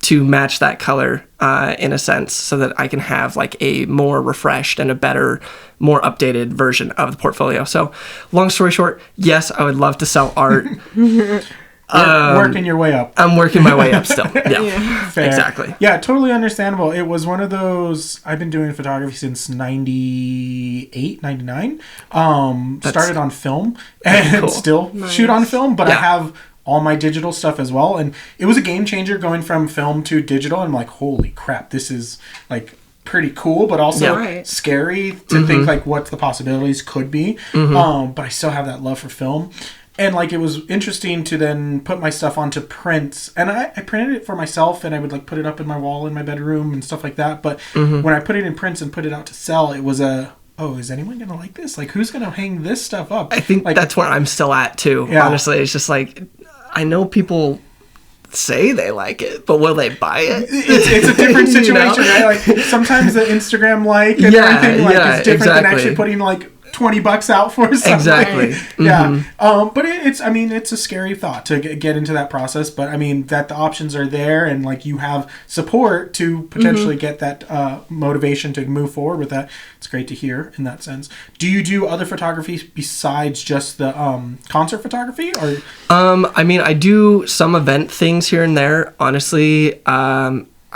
to match that color in a sense, so that I can have like a more refreshed and a better, more updated version of the portfolio. So long story short, yes, I would love to sell art. Working your way up. I'm working my way up still. Yeah. Fair. Exactly. Yeah, totally understandable. It was one of those, I've been doing photography since 98, 99. Started on film and still shoot on film, but I have all my digital stuff as well, and it was a game changer going from film to digital. I'm like, holy crap, this is like pretty cool, but also scary to think like what the possibilities could be. But I still have that love for film, and like it was interesting to then put my stuff onto prints, and I printed it for myself, and I would like put it up in my wall in my bedroom and stuff like that. But when I put it in prints and put it out to sell, it was is anyone gonna like this? Like, who's gonna hang this stuff up? I think like, that's where I'm still at too. Yeah. Honestly, it's just like, I know people say they like it, but will they buy it? It's a different situation, right? Like sometimes the Instagram like and everything is different than actually putting like $20 out for something. Exactly. Yeah. But it's a scary thought to get into that process. But I mean that the options are there, and like you have support to potentially get that motivation to move forward with that. It's great to hear in that sense. Do you do other photography besides just the concert photography, or? I mean, I do some event things here and there. Honestly,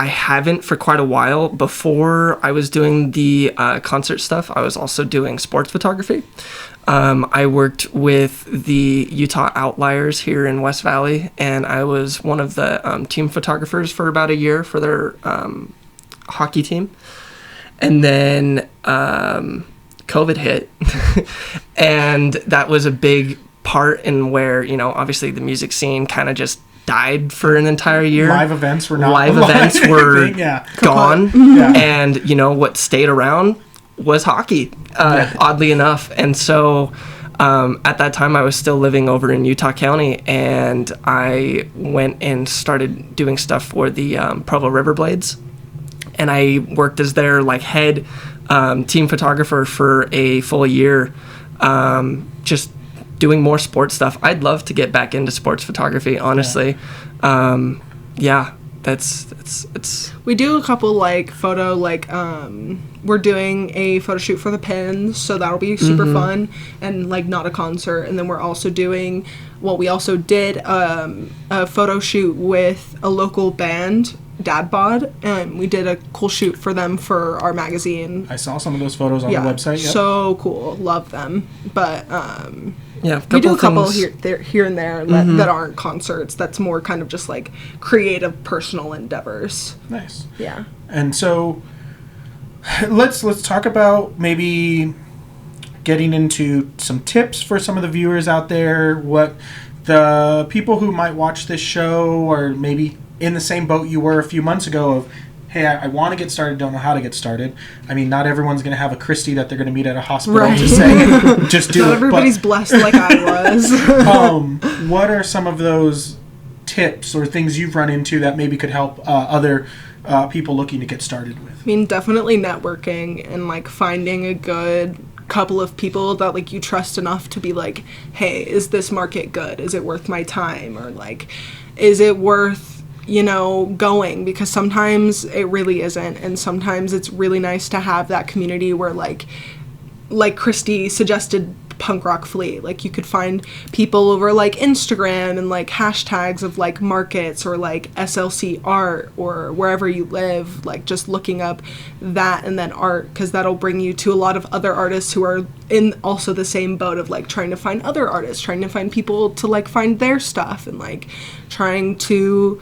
I haven't for quite a while. Before I was doing the concert stuff, I was also doing sports photography. I worked with the Utah Outliers here in West Valley, and I was one of the team photographers for about a year for their hockey team. And then COVID hit, and that was a big part in where, you know, obviously the music scene kind of just died for an entire year. Live events were gone. Yeah. And, you know, what stayed around was hockey, oddly enough. And so at that time I was still living over in Utah County, and I went and started doing stuff for the Provo River Blades. And I worked as their like head team photographer for a full year, just doing more sports stuff. I'd love to get back into sports photography, honestly. Yeah, it's. We do a couple like photo we're doing a photo shoot for the Pins, so that'll be super fun and like not a concert. And then we're also doing, we also did a photo shoot with a local band, Dad Bod, and we did a cool shoot for them for our magazine. I saw some of those photos on the website. Yep. So cool, love them. But we do a couple here and there that aren't concerts. That's more kind of just like creative, personal endeavors. Nice. Yeah. And so let's talk about maybe getting into some tips for some of the viewers out there. What the people who might watch this show, or maybe in the same boat you were a few months ago of, hey, I want to get started, don't know how to get started. I mean, not everyone's going to have a Christy that they're going to meet at a hospital to say, just do not it. Everybody's blessed like I was. What are some of those tips or things you've run into that maybe could help other people looking to get started with? I mean, definitely networking and like finding a good couple of people that like you trust enough to be like, hey, is this market good? Is it worth my time? Or like, is it worth, you know, going? Because sometimes it really isn't, and sometimes it's really nice to have that community where like Christy suggested Punk Rock Fleet, like you could find people over like Instagram and like hashtags of like markets or like SLC art or wherever you live, like just looking up that and then art, because that'll bring you to a lot of other artists who are in also the same boat of like trying to find other artists, trying to find people to like find their stuff, and like trying to,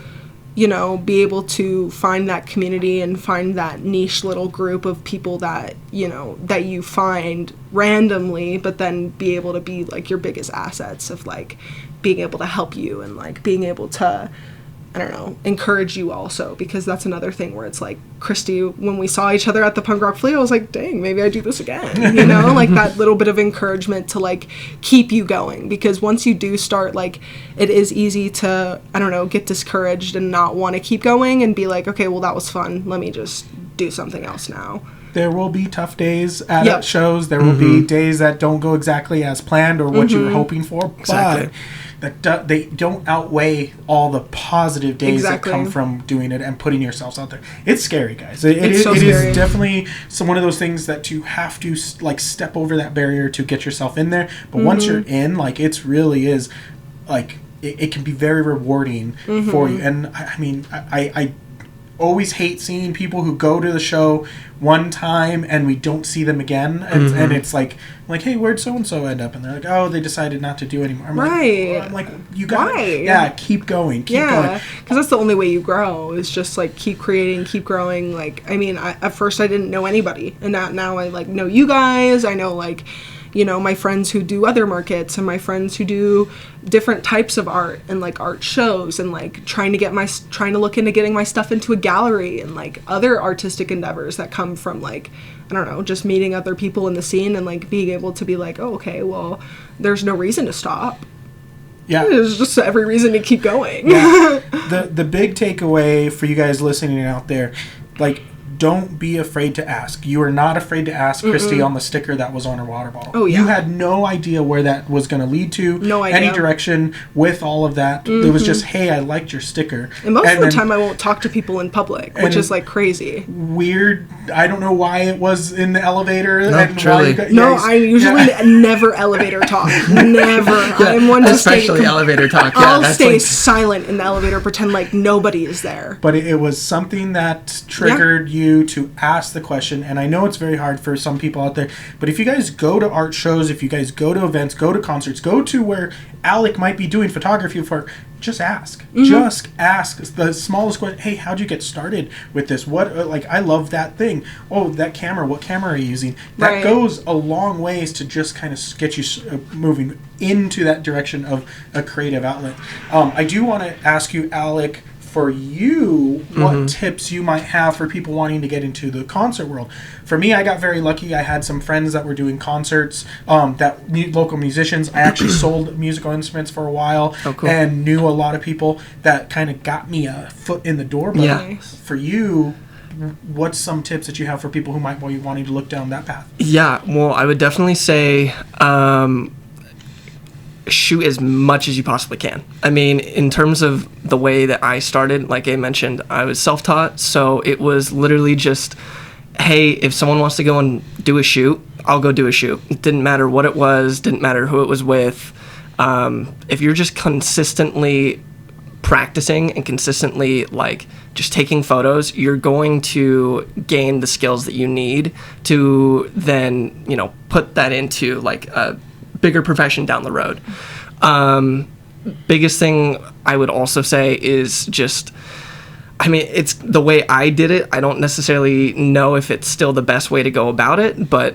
you know, be able to find that community and find that niche little group of people that, you know, that you find randomly, but then be able to be like your biggest assets of like being able to help you and like being able to, I don't know, encourage you also, because that's another thing where it's like, Christy, when we saw each other at the Punk Rock Fleet, I was like, dang, maybe I do this again, you know, like that little bit of encouragement to like keep you going, because once you do start, like it is easy to, I don't know, get discouraged and not want to keep going and be like, okay, well that was fun, let me just do something else now. There will be tough days at shows. There will be days that don't go exactly as planned or what you were hoping for. Exactly. But they don't outweigh all the positive days that come from doing it and putting yourselves out there. It's scary, guys. It is definitely one of those things that you have to like step over that barrier to get yourself in there. But once you're in, like it really is like it can be very rewarding for you. And I mean, I always hate seeing people who go to the show one time and we don't see them again, and it's like, hey, where'd so and so end up? And they're like, oh, they decided not to do anymore. I'm like, you got it. Keep going, keep going. Because that's the only way you grow, is just like keep creating, keep growing. Like, I mean, at first I didn't know anybody, and now I like know you guys. I know like, you know, my friends who do other markets and my friends who do different types of art and like art shows, and like trying to look into getting my stuff into a gallery and like other artistic endeavors that come from like, I don't know, just meeting other people in the scene and like being able to be like, oh, okay, well, there's no reason to stop. Yeah. There's just every reason to keep going. Yeah. The big takeaway for you guys listening out there, like, don't be afraid to ask. You are not afraid to ask Christy on the sticker that was on her water bottle. Oh, yeah. You had no idea where that was going to lead to. No idea. Any direction with all of that. It was just, hey, I liked your sticker. And most of the time I won't talk to people in public, which is like crazy. Weird I don't know why it was in the elevator. No, and truly. why No, I usually never elevator talk. Never. I'm one to Especially stay. elevator talk. Yeah, I'll that's stay like, silent in the elevator, pretend like nobody is there. But it was something that triggered you to ask the question, and I know it's very hard for some people out there, but if you guys go to art shows, if you guys go to events, go to concerts, go to where Alec might be doing photography for, just ask. Just ask the smallest question. Hey, how'd you get started with this? What, I love that thing. Oh, that camera, what camera are you using? That Right. goes a long ways to just kind of get you moving into that direction of a creative outlet. I do want to ask you, Alec, for you, what tips you might have for people wanting to get into the concert world. For me, I got very lucky. I had some friends that were doing concerts, local musicians. I actually sold musical instruments for a while and knew a lot of people that kind of got me a foot in the door. But for you, what's some tips that you have for people who might be wanting to look down that path? Yeah, well, I would definitely say shoot as much as you possibly can. I mean, in terms of the way that I started, like I mentioned, I was self-taught, so it was literally just, hey, if someone wants to go and do a shoot, I'll go do a shoot. It didn't matter what it was, didn't matter who it was with. If you're just consistently practicing and consistently just taking photos, you're going to gain the skills that you need to then, put that into a bigger profession down the road. Biggest thing I would also say is just, it's the way I did it. I don't necessarily know if it's still the best way to go about it, but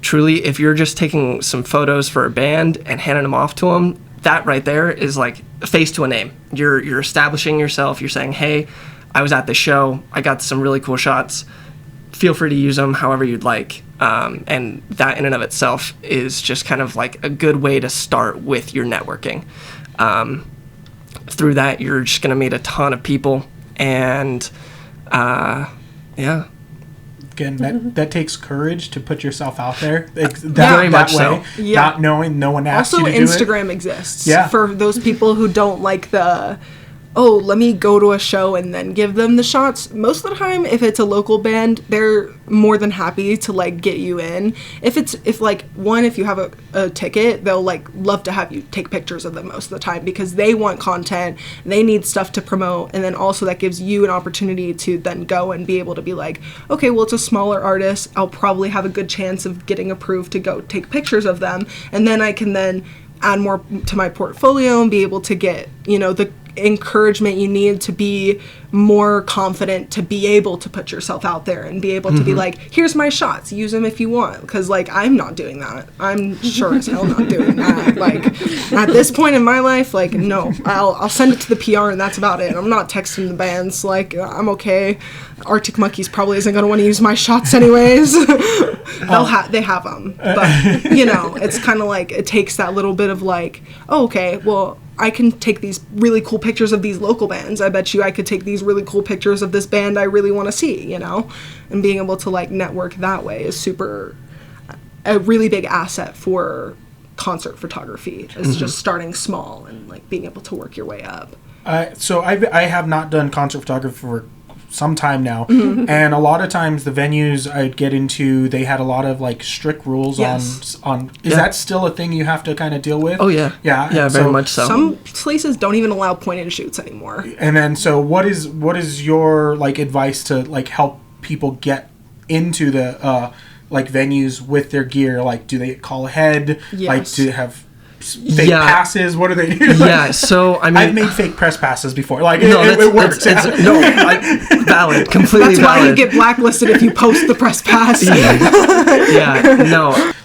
truly, if you're just taking some photos for a band and handing them off to them, that right there is like a face to a name. You're establishing yourself. You're saying, hey, I was at the show. I got some really cool shots. Feel free to use them however you'd like. And that in and of itself is just kind of like a good way to start with your networking. Through that, you're just going to meet a ton of people. And Again, that takes courage to put yourself out there. Very much so. Not knowing, no one asked Also, you to do it. Instagram exists. Yeah. For those people who don't like let me go to a show and then give them the shots. Most of the time, if it's a local band, they're more than happy to get you in. If you have a ticket, they'll love to have you take pictures of them most of the time because they want content, they need stuff to promote, and then also that gives you an opportunity to then go and be able to be like, okay, well, it's a smaller artist, I'll probably have a good chance of getting approved to go take pictures of them, and then I can then add more to my portfolio and be able to get, the encouragement you need to be more confident to be able to put yourself out there and be able to be like, here's my shots, use them if you want, because I'm not doing that. I'm sure as hell not doing that. At this point in my life, no, I'll send it to the PR and that's about it. I'm not texting the bands, I'm okay. Arctic Monkeys probably isn't going to want to use my shots anyways. They have them, but it's kind of it takes that little bit of oh, okay, well, I can take these really cool pictures of these local bands. I bet you I could take these really cool pictures of this band I really want to see, and being able to network that way is a really big asset for concert photography. Is just starting small and being able to work your way up. So I have not done concert photography for some time now, and a lot of times the venues I'd get into, they had a lot of strict rules on is that still a thing you have to kind of deal with? Oh yeah, very much so. Some places don't even allow point and shoots anymore. And then so what is your advice to help people get into the venues with their gear? Do they call ahead? Yes. Do they have fake passes? What do they do? Yeah, so I've made fake press passes before. It works. Valid, completely That's valid. why you get blacklisted if you post the press pass.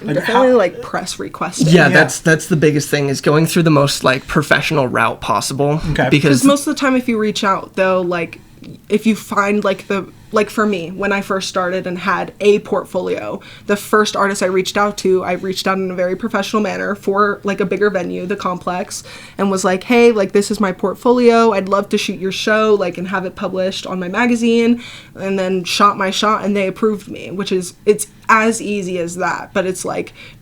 Definitely press requesting. Yeah, that's the biggest thing is going through the most professional route possible. Okay. Because most of the time, if you reach out though, if you find for me, when I first started and had a portfolio, the first artist I reached out in a very professional manner for a bigger venue, the Complex, and was like, hey, this is my portfolio. I'd love to shoot your show, and have it published on my magazine, and then shot my shot, and they approved me, it's as easy as that. But it's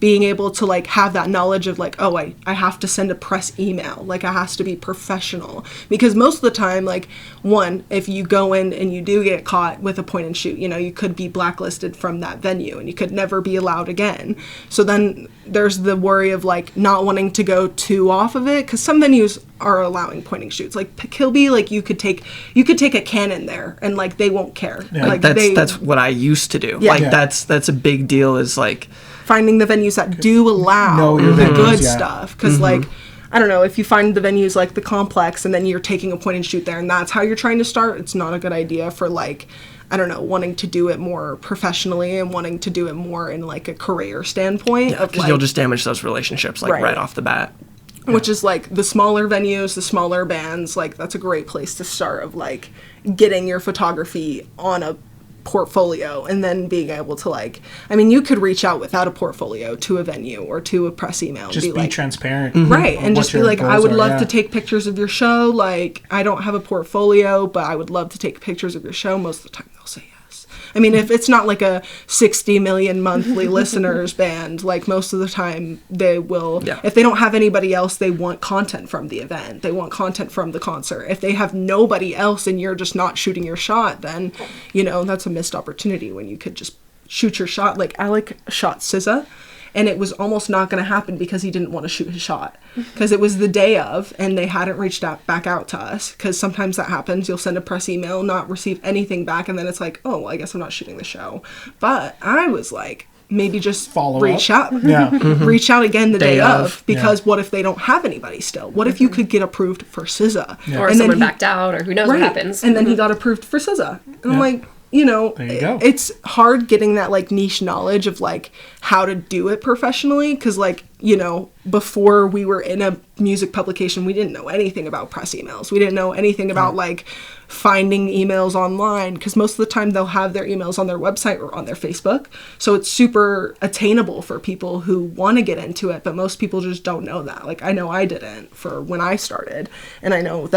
being able to have that knowledge of I have to send a press email, it has to be professional, because most of the time, one, if you go in and you do get caught, that with a point and shoot. You know, you could be blacklisted from that venue and you could never be allowed again. So then there's the worry of like not wanting to go too off of it, because some venues are allowing pointing shoots. Like Kilby, like you could take a cannon there and like they won't care. Yeah. Like that's what I used to do. Yeah. Like Yeah. that's a big deal, is like finding the venues that do allow Know your the venues, good yeah. stuff. Because like, I don't know, if you find the venues like the Complex and then you're taking a point and shoot there and that's how you're trying to start, it's not a good idea for like, I don't know, wanting to do it more professionally and wanting to do it more in like a career standpoint. yeah, of because like, you'll just damage those relationships like Right. right off the bat. which is like the smaller venues, the smaller bands, like that's a great place to start of like getting your photography on a portfolio and then being able to like, I mean, you could reach out without a portfolio to a venue or to a press email and Just be like transparent. right, and what just be your like, I goals would are, love yeah. to take pictures of your show. Like, I don't have a portfolio, but I would love to take pictures of your show. Most of the time, they'll say yes. I mean, if it's not like a 60 million monthly listeners band, like most of the time they will. Yeah. If they don't have anybody else, they want content from the event. They want content from the concert. If they have nobody else and you're just not shooting your shot, then you know that's a missed opportunity when you could just shoot your shot. Like Alec shot SZA. And it was almost not going to happen because he didn't want to shoot his shot. Because it was the day of, and they hadn't reached back out to us. Because sometimes that happens. You'll send a press email, not receive anything back, and then it's like, oh, well, I guess I'm not shooting the show. But I was like, maybe just Follow reach up. out. Yeah. Reach out again the day of. Because Yeah. what if they don't have anybody still? What if you could get approved for SZA? Yeah. Or And then someone he- backed out, or who knows what happens. And then he got approved for SZA. And I'm Yeah. like, you know, There you go. it's hard getting that like niche knowledge of like how to do it professionally, because like, you know, before we were in a music publication, we didn't know anything about press emails. We didn't know anything about like finding emails online, because most of the time they'll have their emails on their website or on their Facebook. So it's super attainable for people who want to get into it, but most people just don't know that. Like I know I didn't for when I started, and I know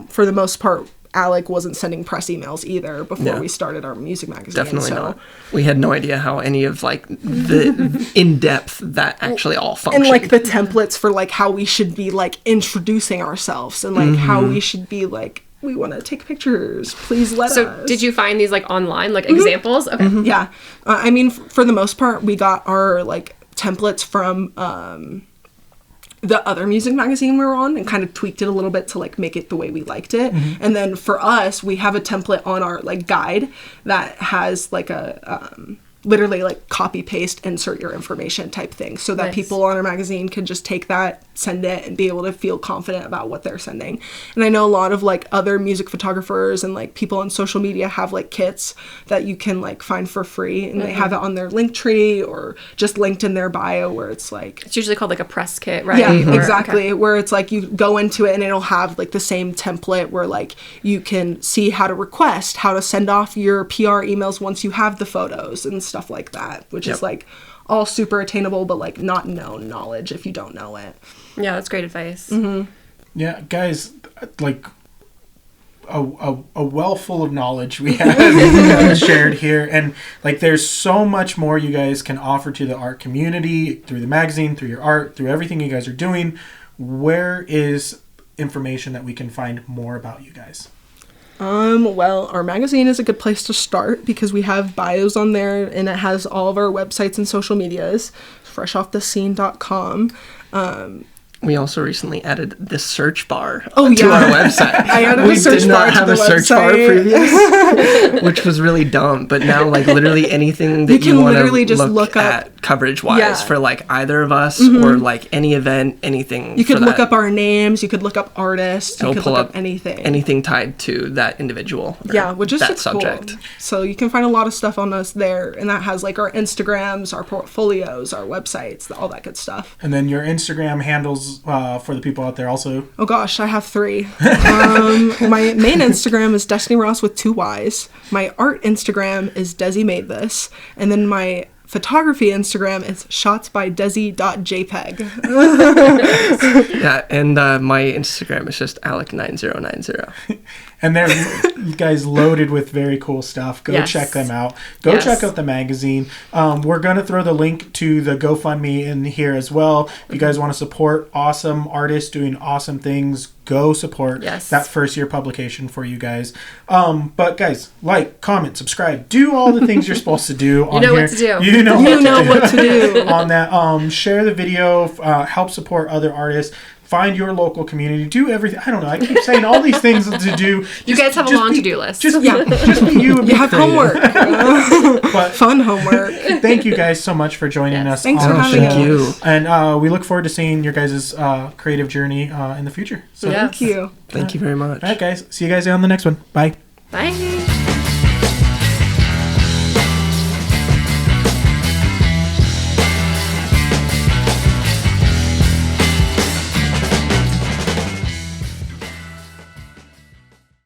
for the most part Alec wasn't sending press emails either before Yeah. we started our music magazine. Definitely so, not. We had no idea how any of like the in depth that actually all functioned. And like the templates for like how we should be like introducing ourselves and like how we should be like, we want to take pictures, please let So us. did you find these like online, like examples? Okay. Yeah. I mean, for the most part, we got our like templates from the other music magazine we were on and kind of tweaked it a little bit to like make it the way we liked it. And then for us, we have a template on our like guide that has like a literally like copy paste insert your information type thing, so that Nice. people on our magazine can just take that, send it, and be able to feel confident about what they're sending. And I know a lot of like other music photographers and like people on social media have like kits that you can like find for free, and they have it on their link tree or just linked in their bio, where it's like, It's usually called like a press kit, right? yeah, Or- exactly. okay. Where it's like you go into it and it'll have like the same template where like you can see how to request, how to send off your PR emails once you have the photos and stuff like that, which is Yep. like all super attainable, but like not known knowledge if you don't know it. Yeah, that's great advice. Yeah, guys, like a well full of knowledge we have shared here, and like there's so much more you guys can offer to the art community through the magazine, through your art, through everything you guys are doing. Where is information that we can find more about you guys? Well, our magazine is a good place to start because we have bios on there and it has all of our websites and social medias, freshofthescene.com. We also recently added the search bar to yeah. our website. I added we a search did bar not to have the a search bar website. previous, which was really dumb. But now, like literally anything that You can you want literally to just look look up- at coverage-wise Yeah. for like either of us or like any event, anything. You could for look that. up our names, you could look up artists, you It'll could pull look up up anything. anything tied to that individual. or Yeah, which is that super subject. cool. So you can find a lot of stuff on us there, and that has like our Instagrams, our portfolios, our websites, all that good stuff. And then your Instagram handles for the people out there also. Oh gosh, I have 3. My main Instagram is Destiny Ross with 2 Y's. My art Instagram is Desi Made This, and then my photography Instagram is shotsbydesi.jpg. Yeah, and my Instagram is just Alec9090. And they're you guys loaded with very cool stuff. Go check them out. Go check out the magazine. We're going to throw the link to the GoFundMe in here as well. If you guys want to support awesome artists doing awesome things, go support that first year publication for you guys. But guys, like, comment, subscribe, do all the things you're supposed to do on here. What to do. You know what to do on that. Share the video, help support other artists. Find your local community. Do everything. I don't know. I keep saying all these things to do. You guys have a long to-do list. Just be you and be You have homework. But fun homework. Thank you guys so much for joining us. Thanks on for the having show. Thank you. And we look forward to seeing your guys' creative journey in the future. So Thank you. Thank you very much. all right, guys. See you guys on the next one. Bye. Bye.